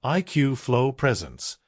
IQ Flow presents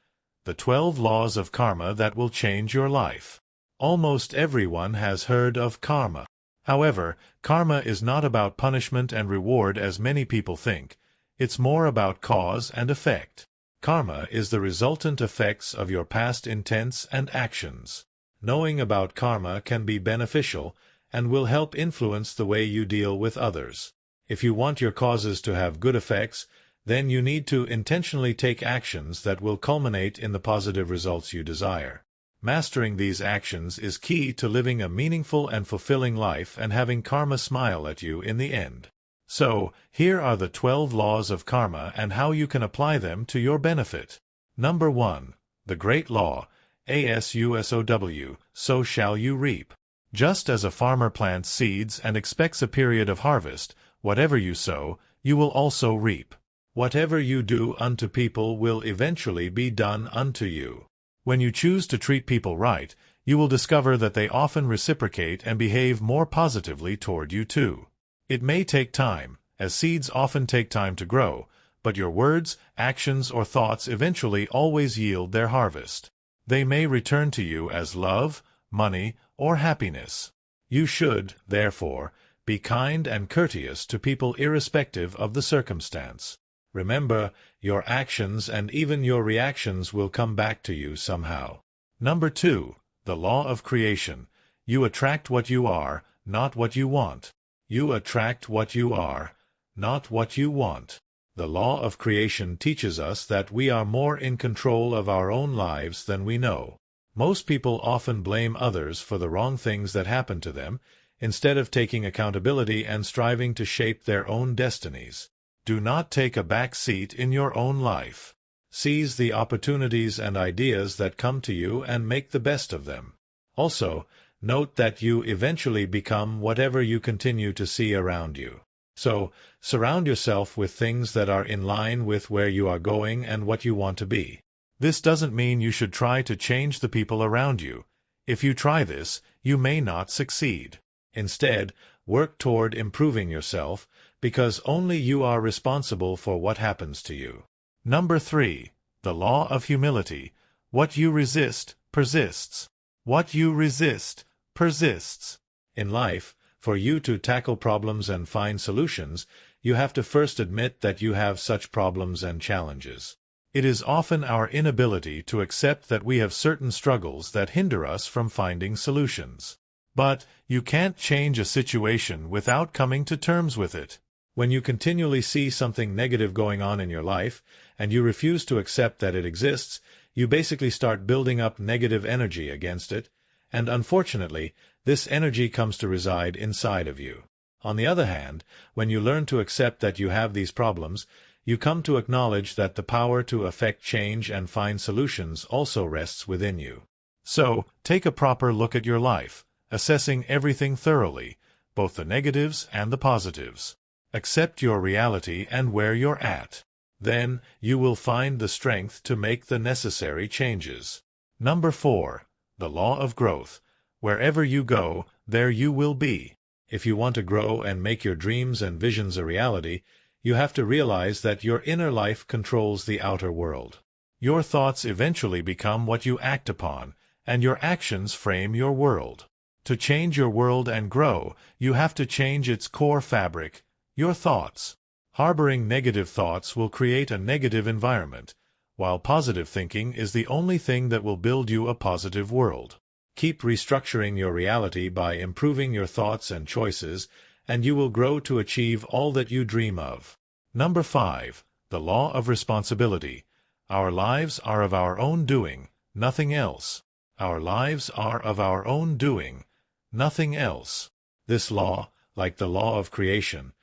the 12 laws of karma that will change your life. Almost everyone has heard of karma. However, karma is not about punishment and reward as many people think. It's more about cause and effect. Karma is the resultant effects of your past intents and actions. Knowing about karma can be beneficial and will help influence the way you deal with others. If you want your causes to have good effects, then you need to intentionally take actions that will culminate in the positive results you desire. Mastering these actions is key to living a meaningful and fulfilling life and having karma smile at you in the end. So, here are the 12 laws of karma and how you can apply them to your benefit. Number 1. The Great Law, ASUSOW, so shall you reap. Just as a farmer plants seeds and expects a period of harvest, whatever you sow, you will also reap. Whatever you do unto people will eventually be done unto you. When you choose to treat people right, you will discover that they often reciprocate and behave more positively toward you too. It may take time, as seeds often take time to grow, but your words, actions, or thoughts eventually always yield their harvest. They may return to you as love, money, or happiness. You should, therefore, be kind and courteous to people irrespective of the circumstance. Remember, your actions and even your reactions will come back to you somehow. Number 2. The Law of Creation. You attract what you are, not what you want. You attract what you are, not what you want. The law of creation teaches us that we are more in control of our own lives than we know. Most people often blame others for the wrong things that happen to them, instead of taking accountability and striving to shape their own destinies. Do not take a back seat in your own life. Seize the opportunities and ideas that come to you and make the best of them. Also, note that you eventually become whatever you continue to see around you. So, surround yourself with things that are in line with where you are going and what you want to be. This doesn't mean you should try to change the people around you. If you try this, you may not succeed. Instead, work toward improving yourself, because only you are responsible for what happens to you. Number 3. The Law of Humility. What you resist, persists. What you resist, persists. In life, for you to tackle problems and find solutions, you have to first admit that you have such problems and challenges. It is often our inability to accept that we have certain struggles that hinder us from finding solutions. But you can't change a situation without coming to terms with it. When you continually see something negative going on in your life, and you refuse to accept that it exists, you basically start building up negative energy against it, and unfortunately, this energy comes to reside inside of you. On the other hand, when you learn to accept that you have these problems, you come to acknowledge that the power to effect change and find solutions also rests within you. So, take a proper look at your life, assessing everything thoroughly, both the negatives and the positives. Accept your reality and where you're at. Then, you will find the strength to make the necessary changes. Number 4. The Law of Growth. Wherever you go, there you will be. If you want to grow and make your dreams and visions a reality, you have to realize that your inner life controls the outer world. Your thoughts eventually become what you act upon, and your actions frame your world. To change your world and grow, you have to change its core fabric, your thoughts. Harboring negative thoughts will create a negative environment, while positive thinking is the only thing that will build you a positive world. Keep restructuring your reality by improving your thoughts and choices, and you will grow to achieve all that you dream of. Number 5. The Law of Responsibility. Our lives are of our own doing, nothing else. Our lives are of our own doing, nothing else. This law, like the law of creation,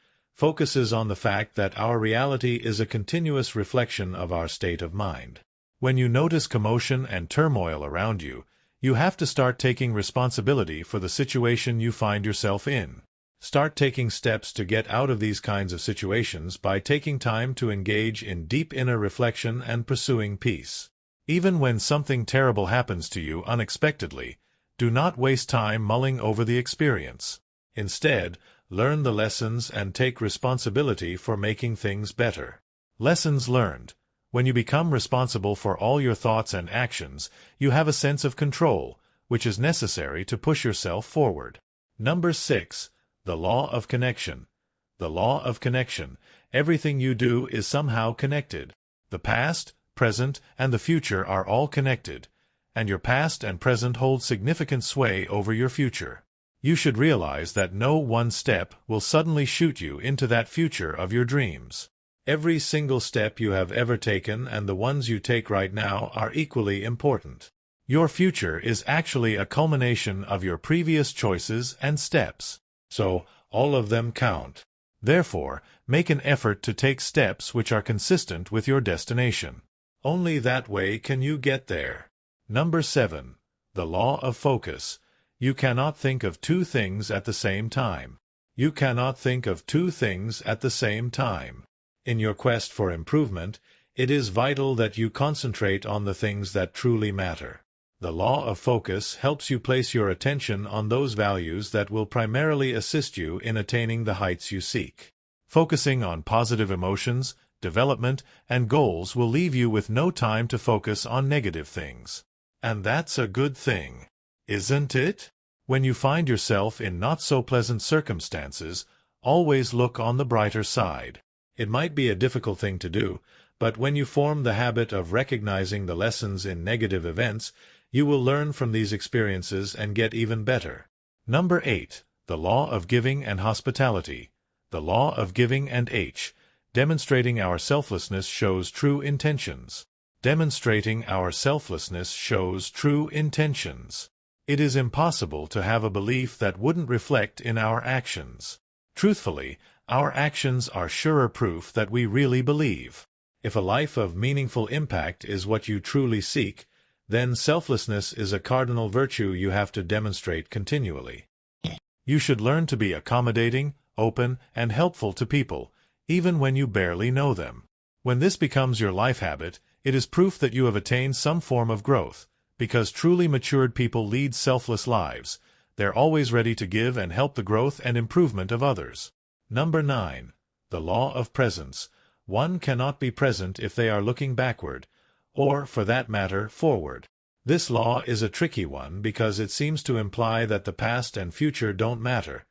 focuses on the fact that our reality is a continuous reflection of our state of mind. When you notice commotion and turmoil around you, you have to start taking responsibility for the situation you find yourself in. Start taking steps to get out of these kinds of situations by taking time to engage in deep inner reflection and pursuing peace. Even when something terrible happens to you unexpectedly, do not waste time mulling over the experience. Instead, learn the lessons and take responsibility for making things better. Lessons learned. When you become responsible for all your thoughts and actions, you have a sense of control, which is necessary to push yourself forward. Number 6. The law of connection. The law of connection. Everything you do is somehow connected. The past, present, and the future are all connected, and your past and present hold significant sway over your future. You should realize that no one step will suddenly shoot you into that future of your dreams. Every single step you have ever taken and the ones you take right now are equally important. Your future is actually a culmination of your previous choices and steps, so all of them count. Therefore, make an effort to take steps which are consistent with your destination. Only that way can you get there. Number 7. The law of focus. You cannot think of two things at the same time. You cannot think of two things at the same time. In your quest for improvement, it is vital that you concentrate on the things that truly matter. The law of focus helps you place your attention on those values that will primarily assist you in attaining the heights you seek. Focusing on positive emotions, development, and goals will leave you with no time to focus on negative things. And that's a good thing, isn't it? When you find yourself in not-so-pleasant circumstances, always look on the brighter side. It might be a difficult thing to do, but when you form the habit of recognizing the lessons in negative events, you will learn from these experiences and get even better. Number 8. The law of giving and hospitality. The law of giving and demonstrating our selflessness shows true intentions. Demonstrating our selflessness shows true intentions. It is impossible to have a belief that wouldn't reflect in our actions. Truthfully, our actions are surer proof that we really believe. If a life of meaningful impact is what you truly seek, then selflessness is a cardinal virtue you have to demonstrate continually. You should learn to be accommodating, open, and helpful to people, even when you barely know them. When this becomes your life habit, it is proof that you have attained some form of growth, because truly matured people lead selfless lives. They're always ready to give and help the growth and improvement of others. Number 9. The law of presence. One cannot be present if they are looking backward, or, for that matter, forward. This law is a tricky one because it seems to imply that the past and future don't matter,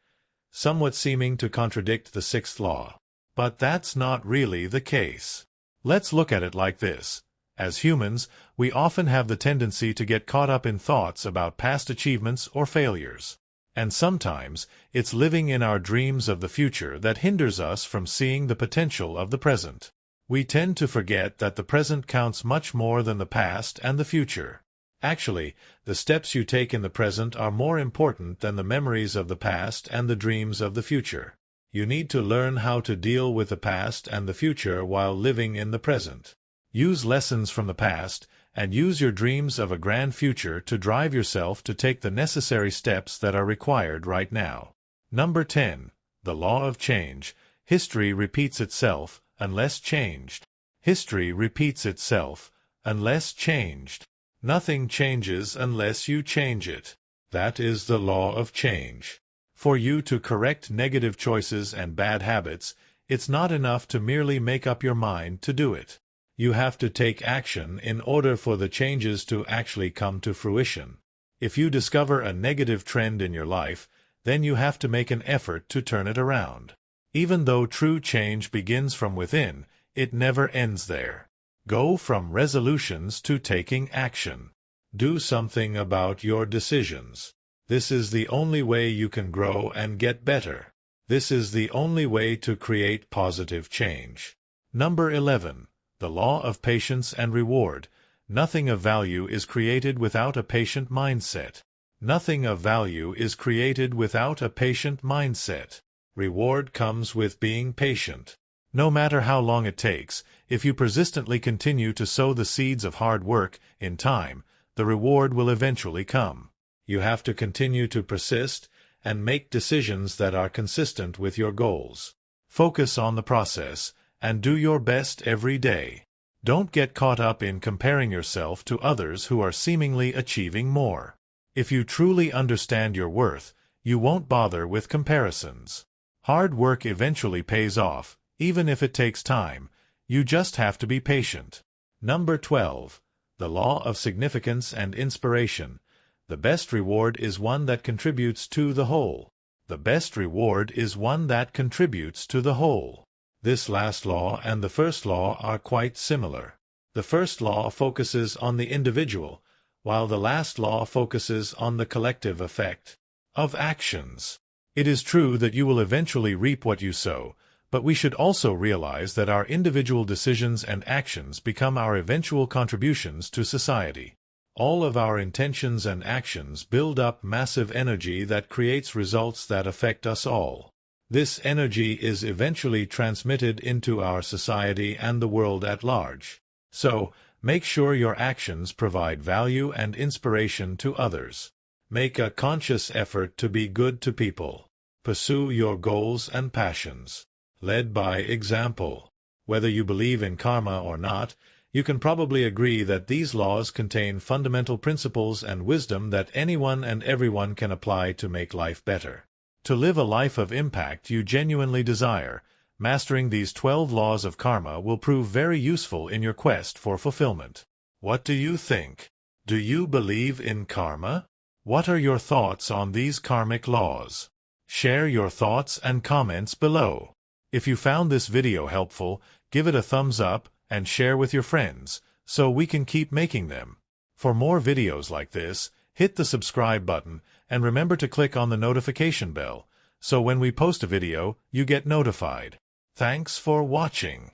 somewhat seeming to contradict the 6th law. But that's not really the case. Let's look at it like this. As humans, we often have the tendency to get caught up in thoughts about past achievements or failures. And sometimes, it's living in our dreams of the future that hinders us from seeing the potential of the present. We tend to forget that the present counts much more than the past and the future. Actually, the steps you take in the present are more important than the memories of the past and the dreams of the future. You need to learn how to deal with the past and the future while living in the present. Use lessons from the past, and use your dreams of a grand future to drive yourself to take the necessary steps that are required right now. Number 10. The law of change. History repeats itself, unless changed. History repeats itself, unless changed. Nothing changes unless you change it. That is the law of change. For you to correct negative choices and bad habits, it's not enough to merely make up your mind to do it. You have to take action in order for the changes to actually come to fruition. If you discover a negative trend in your life, then you have to make an effort to turn it around. Even though true change begins from within, it never ends there. Go from resolutions to taking action. Do something about your decisions. This is the only way you can grow and get better. This is the only way to create positive change. Number 11. The law of patience and reward. Nothing of value is created without a patient mindset. Nothing of value is created without a patient mindset. Reward comes with being patient. No matter how long it takes, if you persistently continue to sow the seeds of hard work, in time, the reward will eventually come. You have to continue to persist and make decisions that are consistent with your goals. Focus on the process, and do your best every day. Don't get caught up in comparing yourself to others who are seemingly achieving more. If you truly understand your worth, you won't bother with comparisons. Hard work eventually pays off, even if it takes time. You just have to be patient. Number 12. The Law of Significance and Inspiration. The best reward is one that contributes to the whole. The best reward is one that contributes to the whole. This last law and the first law are quite similar. The first law focuses on the individual, while the last law focuses on the collective effect of actions. It is true that you will eventually reap what you sow, but we should also realize that our individual decisions and actions become our eventual contributions to society. All of our intentions and actions build up massive energy that creates results that affect us all. This energy is eventually transmitted into our society and the world at large. So, make sure your actions provide value and inspiration to others. Make a conscious effort to be good to people. Pursue your goals and passions. Led by example. Whether you believe in karma or not, you can probably agree that these laws contain fundamental principles and wisdom that anyone and everyone can apply to make life better. To live a life of impact you genuinely desire, mastering these 12 laws of karma will prove very useful in your quest for fulfillment. What do you think? Do you believe in karma? What are your thoughts on these karmic laws? Share your thoughts and comments below. If you found this video helpful, give it a thumbs up and share with your friends, so we can keep making them. For more videos like this, hit the subscribe button and remember to click on the notification bell, so when we post a video, you get notified. Thanks for watching.